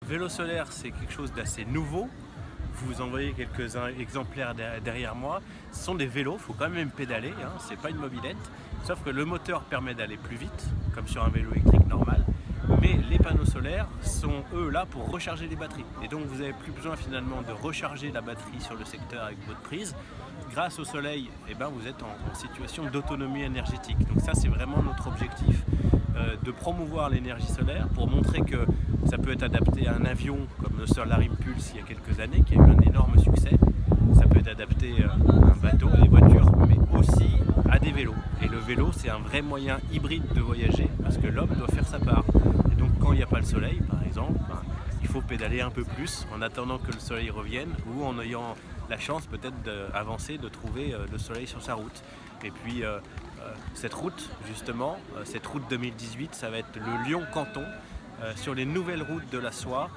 Vélo solaire, c'est quelque chose d'assez nouveau. Vous en voyez quelques exemplaires derrière moi. Ce sont des vélos, il faut quand même pédaler, hein, c'est pas une mobilette. Sauf que le moteur permet d'aller plus vite, comme sur un vélo électrique normal. Mais les panneaux solaires sont eux là pour recharger les batteries. Et donc vous n'avez plus besoin finalement de recharger la batterie sur le secteur avec votre prise. Grâce au soleil, eh ben, vous êtes en situation d'autonomie énergétique. Donc ça c'est vraiment notre objectif, de promouvoir l'énergie solaire pour montrer que ça peut être adapté à un avion comme le Solar Impulse il y a quelques années qui a eu un énorme succès. Ça peut être adapté à un bateau, à des voitures, mais aussi à des vélos. Et le vélo c'est un vrai moyen hybride de voyager parce que l'homme doit faire sa part. Et donc quand il n'y a pas le soleil par exemple, il faut pédaler un peu plus en attendant que le soleil revienne ou en ayant la chance peut-être d'avancer, de trouver le soleil sur sa route. Et puis cette route justement, cette route 2018, ça va être le Lyon-Canton. Sur les nouvelles routes de la soie,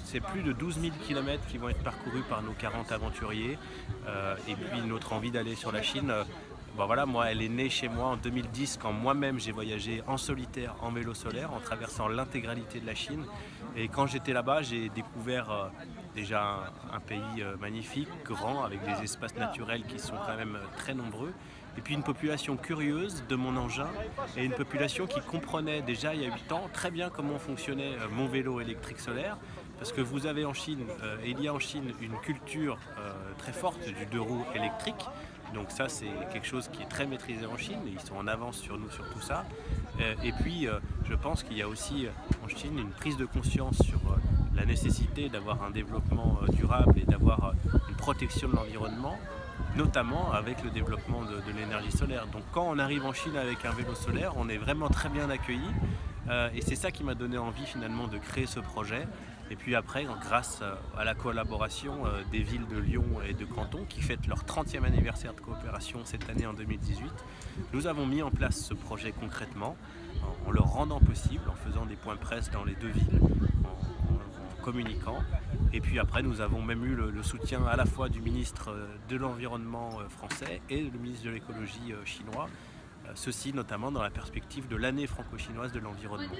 c'est plus de 12 000 km qui vont être parcourus par nos 40 aventuriers. Et puis notre envie d'aller sur la Chine, bon voilà, moi elle est née chez moi en 2010 quand moi-même j'ai voyagé en solitaire en vélo solaire en traversant l'intégralité de la Chine. Et quand j'étais là-bas, j'ai découvert déjà un pays magnifique, grand, avec des espaces naturels qui sont quand même très nombreux. Et puis une population curieuse de mon engin et une population qui comprenait déjà il y a 8 ans très bien comment fonctionnait mon vélo électrique solaire. Parce que vous avez en Chine, il y a en Chine une culture très forte du 2 roues électrique. Donc ça c'est quelque chose qui est très maîtrisé en Chine et ils sont en avance sur nous sur tout ça. Et puis je pense qu'il y a aussi en Chine une prise de conscience sur la nécessité d'avoir un développement durable et d'avoir une protection de l'environnement, notamment avec le développement de l'énergie solaire. Donc quand on arrive en Chine avec un vélo solaire, on est vraiment très bien accueilli et c'est ça qui m'a donné envie finalement de créer ce projet. Et puis après, grâce à la collaboration des villes de Lyon et de Canton qui fêtent leur 30e anniversaire de coopération cette année en 2018, nous avons mis en place ce projet concrètement en le rendant possible, en faisant des points presse dans les deux villes, en communiquant. Et puis après, nous avons même eu le soutien à la fois du ministre de l'Environnement français et le ministre de l'Écologie chinois, ceci notamment dans la perspective de l'année franco-chinoise de l'environnement.